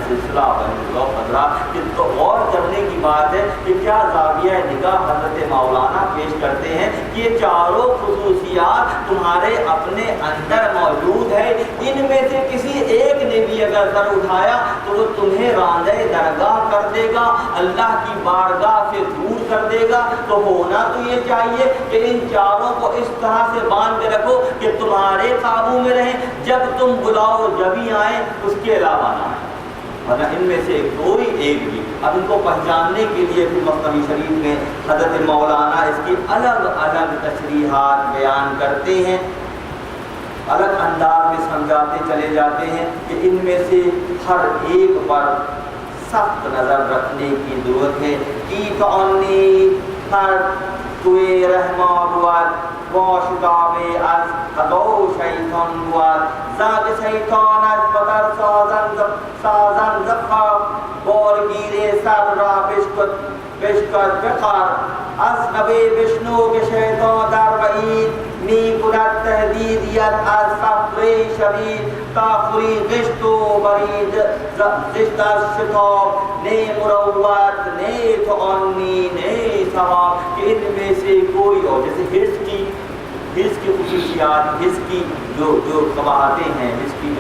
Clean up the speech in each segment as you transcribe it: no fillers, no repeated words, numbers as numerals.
سلسلہ کہ تو غور کرنے کی بات ہے کہ کیا زاویہ نگاہ حضرت مولانا پیش کرتے ہیں کہ یہ چاروں خصوصیات تمہارے اپنے اندر موجود ہے، ان میں سے کسی ایک نے بھی اگر سر اٹھایا تو وہ تمہیں راندہ درگاہ کر دے گا، اللہ کی بارگاہ سے دور کر دے گا۔ تو ہونا تو یہ چاہیے کہ ان چاروں کو اس طرح سے باندھ کے رکھو کہ تمہارے قابو میں رہیں، جب تم بلاؤ جبھی آئیں، اس کے علاوہ نہ آئیں، ورنہ ان میں سے کوئی ایک بھی۔ اب ان کو پہچاننے کے لیے پھر مصنوی شریف میں حضرت مولانا اس کی الگ الگ تشریحات بیان کرتے ہیں، الگ انداز میں سمجھاتے چلے جاتے ہیں کہ ان میں سے ہر ایک پر سخت نظر رکھنے کی ضرورت ہے۔ کی تعنی ہر توی رحمہ بود واشداب از خدو شیطان بود زاد شیطان از بدر سازن زفر بارگیر سر را بشکد بخر از نبی بشنو که شیطان در وعید می کند تهدیدیت از فقر شدید کافری غشت و برید زشت از شتاب نی مروت نی تعنی نی ثواب، کہ ان میں سے کوئی اور جیسے حرص کی خصوصیات، حرص کی جو قباحتیں ہیں، حرص کی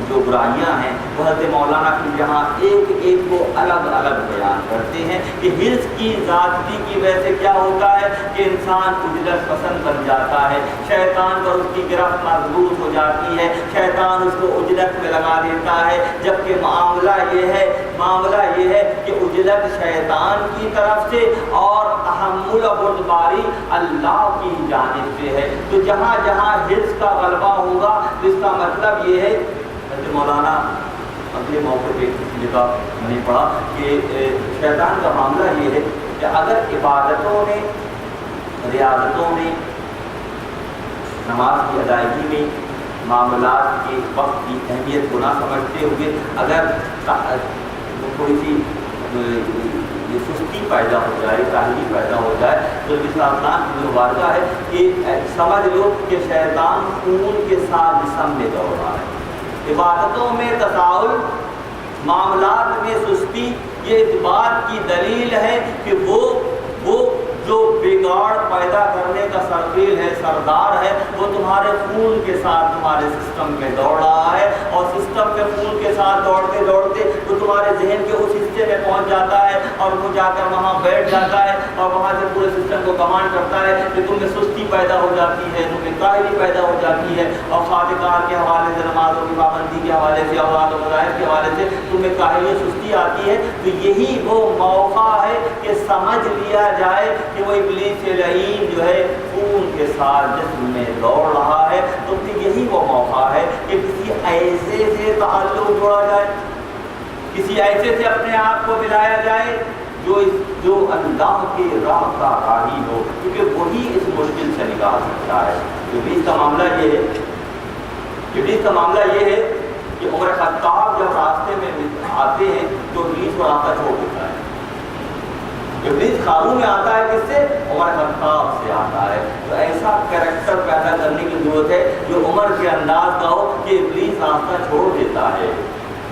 جو برائیاں ہیں، وہ حضرت مولانا کی یہاں ایک ایک کو الگ الگ بیان کرتے ہیں کہ حرص کی ذاتی کی وجہ سے کیا ہوتا ہے کہ انسان اجلت پسند بن جاتا ہے، شیطان پر اس کی گرفت مضبوط ہو جاتی ہے، شیطان اس کو اجلت میں لگا دیتا ہے، جبکہ معاملہ یہ ہے کہ اجلت شیطان کی طرف سے اور تحمل و بردباری اللہ کی جانب سے ہے۔ تو جہاں جہاں حرص کا غلبہ ہوگا تو اس کا مطلب یہ ہے، حضرت مولانا اگلے موقع پہ کسی جگہ میں نے پڑھا کہ شیطان کا معاملہ یہ ہے کہ اگر عبادتوں میں، ریاضتوں میں، نماز کی ادائیگی میں، معاملات کے وقت کی اہمیت کو نہ سمجھتے ہوئے اگر تھوڑی سی یہ سستی پیدا ہو جائے، کاہلی پیدا ہو جائے، تو اس آسان کی مبارکہ ہے کہ سمجھ لو کہ شیطان خون کے ساتھ جسم میں دوڑ رہا ہے۔ عبادتوں میں تساہل، معاملات میں سستی، یہ اس بات کی دلیل ہے کہ وہ جو بگاڑ پیدا کرنے کا سرخیل ہے، سردار ہے، وہ تمہارے خون کے ساتھ تمہارے سسٹم میں دوڑ رہا ہے، اور سسٹم میں خون کے ساتھ دوڑتے دوڑتے وہ تمہارے ذہن کے اس حصے میں پہنچ جاتا ہے اور وہ جا کر وہاں بیٹھ جاتا ہے اور وہاں سے پورے سسٹم کو کمانڈ کرتا ہے کہ تم میں سستی پیدا ہو جاتی ہے، تم میں کاہلی پیدا ہو جاتی ہے، اور خاطقار کے حوالے سے، نمازوں کی پابندی کے حوالے سے، اولاد و مظاہر کے حوالے سے تم میں کاہلی و سستی آتی ہے۔ تو یہی وہ موقع ہے کہ سمجھ لیا جائے کہ وہ ابلیس لعین جو ہے خون کے ساتھ جسم میں دوڑ رہا ہے۔ تو پھر یہی وہ موقع ہے کہ کسی ایسے سے تعلق جوڑا جائے، کسی ایسے سے اپنے آپ کو ملایا جائے جو اللہ کے راہ کا راہی ہو، کیونکہ وہی اس مشکل سے نکال سکتا ہے۔ ابلیس کا معاملہ یہ ہے کہ عمر خطاب جب راستے میں آتے ہیں تو ابلیس کو راستہ چھوڑ دیتا ہے۔ ابلیس قابو میں آتا ہے کس سے؟ عمر خطاب سے آتا ہے۔ تو ایسا کریکٹر پیدا کرنے کی ضرورت ہے جو عمر کے انداز کا ہو کہ ابلیس راستہ چھوڑ دیتا ہے۔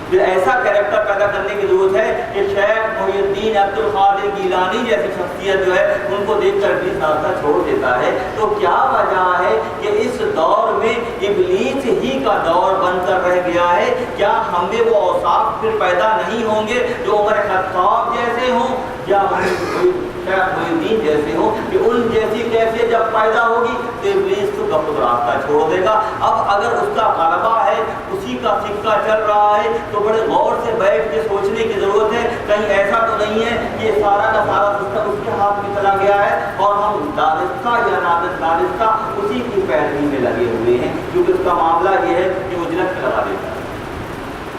پھر ایسا کریکٹر پیدا کرنے کی ضرورت ہے کہ شیخ محی الدین عبد القادر گیلانی جیسی شخصیت جو ہے ان کو دیکھ کر ابلیس راستہ چھوڑ دیتا ہے۔ تو کیا وجہ ہے کہ اس دور میں ابلیس ہی کا دور بن کر رہ گیا ہے؟ کیا ہمیں وہ اوصاف پھر پیدا نہیں ہوں گے جو عمر خطاب جیسے ہوں یا شیخ محی الدین جیسے ہوں، کہ ان جیسی کیفیت جب پیدا ہوگی تو ابلیس تو کب راستہ چھوڑ دے گا۔ اب اگر اس کا غلبہ ہے، اسی کا سکہ چل رہا ہے، تو بڑے غور سے بیٹھ کے سوچنے کی ضرورت ہے کہیں ایسا تو نہیں ہے کہ سارا کا سارا سسٹم اس کے ہاتھ میں چلا گیا ہے اور ہم دانستہ یا نادانستہ اسی کی پیروی میں لگے ہوئے ہیں، کیونکہ اس کا معاملہ یہ ہے کہ وہ اجلت میں لگا دیتا ہے،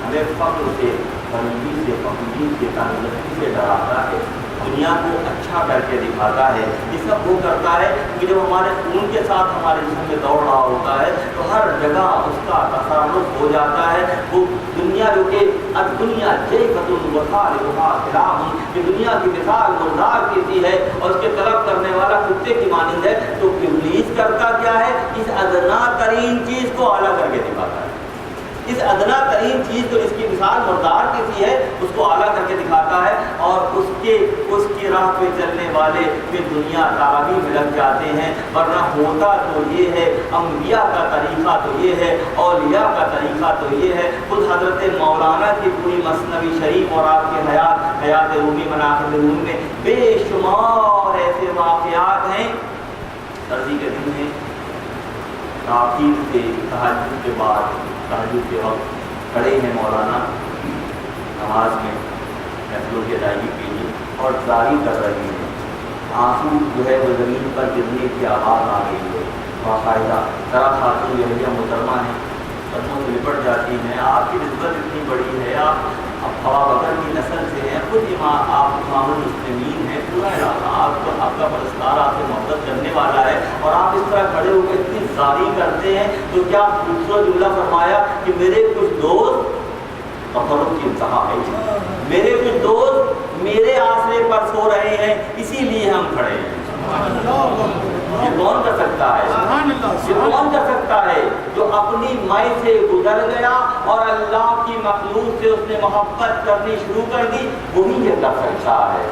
ہمیں فخر سے، غریبی سے، فقیری سے، تنگی سے ڈراتا ہے، دنیا کو اچھا کر کے دکھاتا ہے۔ یہ سب وہ کرتا ہے کہ جب ہمارے خون کے ساتھ ہمارے جسم میں دوڑ رہا ہوتا ہے تو ہر جگہ اس کا تصرف ہو جاتا ہے۔ وہ دنیا جو کہ دنیا جیفۃ وخالقھا کلام، کہ دنیا کی مثال مردار کیسی ہے اور اس کے طلب کرنے والا کتے کی مانند ہے۔ تو ابلیس کرتا کیا ہے؟ اس ادنا ترین چیز کو اعلیٰ کر کے دکھاتا ہے۔ اس ادنا ترین چیز تو اس کی مثال مردار کی سی ہے، اس کو اعلیٰ کر کے دکھاتا ہے، اور اس کی راہ پہ چلنے والے پھر دنیا تعبیر میں لگ جاتے ہیں۔ ورنہ ہوتا تو یہ ہے، انبیاء کا طریقہ تو یہ ہے، اولیاء کا طریقہ تو یہ ہے۔ خود حضرت مولانا کی پوری مثنوی شریف اور آپ کے حیات رومی مناقب رومی میں بے شمار ایسے واقعات ہیں۔ سردی کے دن میں تاخیر سے تہجد کے بعد، تہجد کے وقت کھڑے ہیں مولانا نماز میں نفلوں کی ادائیگی کے لیے اور جاری کر رہے ہیں، آنسو جو ہے وہ زمین پر گرنے کی آواز آ رہی ہے، باقاعدہ ذرا خاتون یحییٰ محترمہ ہیں، قدموں سے لپٹ جاتی ہیں، آپ کی نسبت اتنی بڑی ہے، آپ ابو بکر کی نسل سے ہیں، خود آپ امام المسلمین ہیں، پورا علاقہ آپ کا پرستار آپ سے محبت کرنے والا ہے، اور آپ اس طرح کھڑے ہو کے اتنی زاری کرتے ہیں، تو کیا خوبصورت جملہ فرمایا کہ میرے کچھ دوست، تفرق کی انتہا ہے، میرے کچھ دوست میرے آسرے پر سو رہے ہیں، اسی لیے ہم کھڑے ہیں۔ یہ کون کر سکتا ہے؟ یہ کون کر سکتا ہے جو اپنی مائی سے گزر گیا اور اللہ کی مخلوق سے اس نے محبت کرنی شروع کر دی؟ وہی یہ کر سکتا ہے۔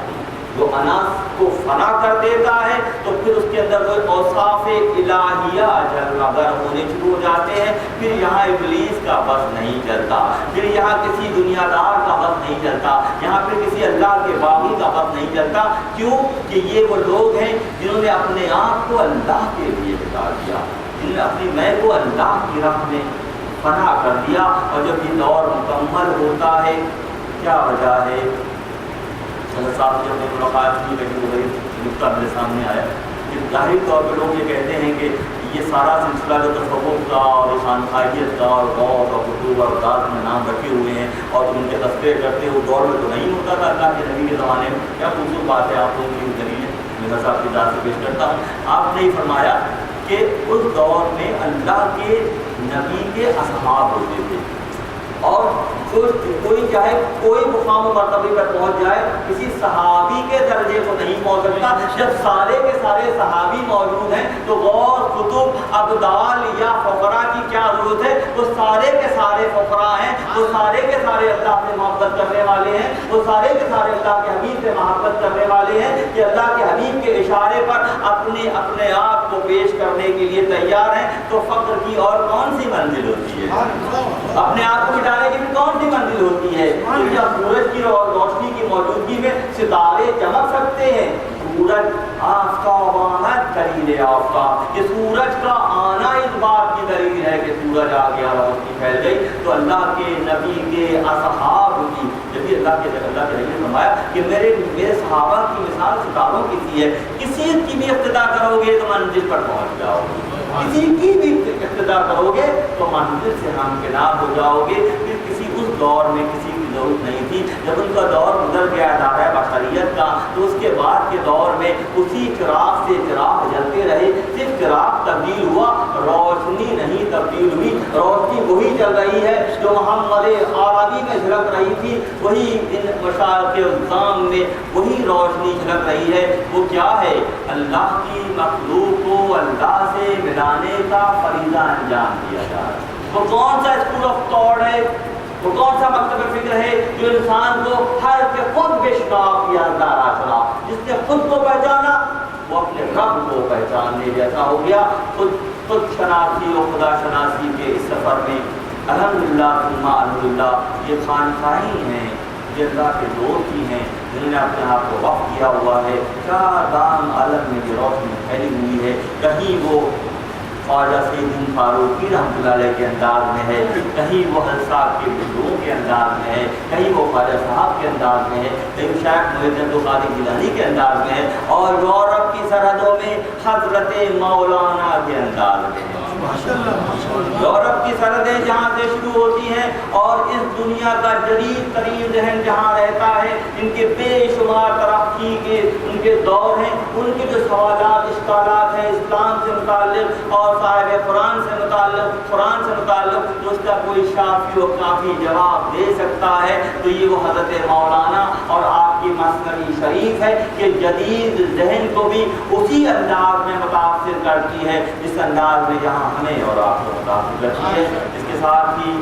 جو اناس کو فنا کر دیتا ہے تو پھر اس کے اندر وہ اوصاف الہیہ جلوگر ہونے شروع ہو جاتے ہیں، پھر یہاں ابلیس کا بس نہیں چلتا، پھر یہاں کسی دنیا دار کا بس نہیں چلتا، یہاں پھر کسی اللہ کے باغی کا بس نہیں چلتا۔ کیوں کہ یہ وہ لوگ ہیں جنہوں نے اپنے آپ کو اللہ کے لیے بتا دیا، جنہوں نے اپنی میں کو اللہ کی راہ میں فنا کر دیا، اور جب یہ دور مکمل ہوتا ہے کیا وجہ ہے؟ حضرت صاحب جب نے ملاقات کی کہیں وہ نقطہ میرے سامنے آیا کہ ظاہری طور پہ لوگ یہ کہتے ہیں کہ یہ سارا سلسلہ جو تصوف کا اور خانقاہیت کا اور غوث اور قطب اور ذات میں نام رکھے ہوئے ہیں اور تم ان کے تذکرے کرتے ہو، دور میں تو نہیں ہوتا تھا اللہ کے نبی کے زمانے میں۔ کیا خوبصورت بات ہے، آپ لوگوں کی دلیل مرزا صاحب کی ذات سے پیش کرتا ہوں۔ آپ نے فرمایا کہ اس دور میں اللہ کے نبی کے اصحاب ہوتے تھے، اور کوئی چاہے کوئی مقام و مرتبے پر پہنچ جائے، کسی صحابی کے درجے کو نہیں پہنچ سکتا۔ جب سارے کے سارے صحابی موجود ہیں تو غوث، قطب، ابدال یا فقراء کی کیا ضرورت ہے؟ وہ سارے کے سارے فقراء ہیں، وہ سارے کے سارے اللہ سے محبت کرنے والے ہیں، وہ سارے کے سارے اللہ کے حبیب سے محبت کرنے والے ہیں کہ اللہ کے حبیب کے اشارے پر اپنے آپ کو پیش کرنے کے لیے تیار ہیں۔ تو فقر کی اور کون سی منزل ہوتی ہے؟ اپنے آپ کو مٹانے کی بھی کون سی منزل ہوتی ہے؟ کیا سورج کی روشنی کی موجودگی میں ستارے چمک سکتے ہیں؟ سورج آفتاب آمد دلیل آفتاب، یہ سورج کا آنا اس بات کی دلیل ہے کہ سورج آ گیا، روشنی پھیل گئی۔ تو اللہ کے نبی کے اصحاب کی جبھی اللہ کے نبی نے فرمایا کہ میرے صحابہ کی مثال ستاروں کی سی ہے، کسی کی بھی اقتدا کرو گے تو منزل پر پہنچ جاؤ گے، کسی کی بھی اقتدا کرو گے تو منزل سے ہمکنار ہو جاؤ گے۔ پھر کسی اس دور میں کسی کی ضرورت نہیں تھی، جب ان کا دور گزر گیا دائرہ بشریت کا، تو اس کے بعد کے دور میں اسی چراغ سے چراغ جلتے رہے، صرف چراغ تبدیل ہوا، روشنی نہیں تبدیل ہوئی۔ روشنی وہی چل رہی ہے جو محمد عربی میں جھلک رہی تھی، وہی ان مشارق الظام میں وہی روشنی جھلک رہی ہے۔ وہ کیا ہے؟ اللہ کی مخلوق کو اللہ سے ملانے کا فریضہ انجام دیا جا رہا ہے۔ وہ کون سا اسکول آف تھاٹ ہے، وہ کون سا مکتب فکر ہے جو انسان کو ہر کے خود بشناف یا دارا چلا؟ جس نے خود کو پہچانا وہ اپنے رب کو پہچاننے جیسا ہو گیا۔ خود شناسی و خدا شناسی کے اس سفر میں الحمدللہ ثم الحمدللہ یہ خانقاہیں ہیں، یہ اللہ کے دوست ہی ہیں جنہوں نے اپنے آپ کو وقف کیا ہوا ہے۔ چار دام عالم میں یہ روشنی پھیلی ہوئی ہے، کہیں وہ خواجہ سید فاروقی رحمۃ اللہ علیہ کے انداز میں ہے، کہیں وہ حلصاق کے بزرگوں کے انداز میں ہے، کہیں وہ خواجہ صاحب کے انداز میں ہے، کہیں شیخ محی الدین عبدالقادر جیلانی کے انداز میں ہے، اور یورپ کی سرحدوں میں حضرت مولانا کے انداز میں ہے۔ یورپ کی سرحدیں جہاں سے شروع ہوتی ہیں اور اس دنیا کا جدید ترین ذہن جہاں رہتا ہے، ان کے بے شمار ترقی کے ان کے دور ہیں، ان کے جو سوالات اشکالات ہیں اسلام سے متعلق اور صاحب قرآن سے متعلق تو اس کا کوئی شافی و کافی جواب دے سکتا ہے تو یہ وہ حضرت مولانا اور آپ کی مثنوی شریف ہے کہ جدید ذہن کو بھی اسی انداز میں متاثر کرتی ہے جس انداز میں یہاں ہمیں اور آپ کو متاثر کرتی ہے۔ اس کے ساتھ ہی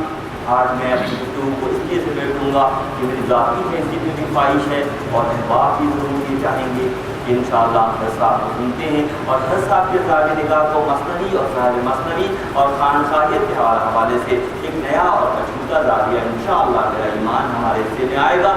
آج میں اپنی گفتگو کو اس لیے سمیٹوں گا کہ میری ذاتی حیثیت میں بھی خواہش ہے اور احباب بھی ضرور یہ چاہیں گے کہ انشاءاللہ حضرت صاحب کو سنتے ہیں اور حضرت صاحب کے صاحب نگاہ کو مثنوی اور صاحب مثنوی اور خانقاہیت کے حوالے سے ایک نیا اور اچھوتا زاویہ انشاءاللہ میرا ایمان ہمارے حصے میں آئے گا.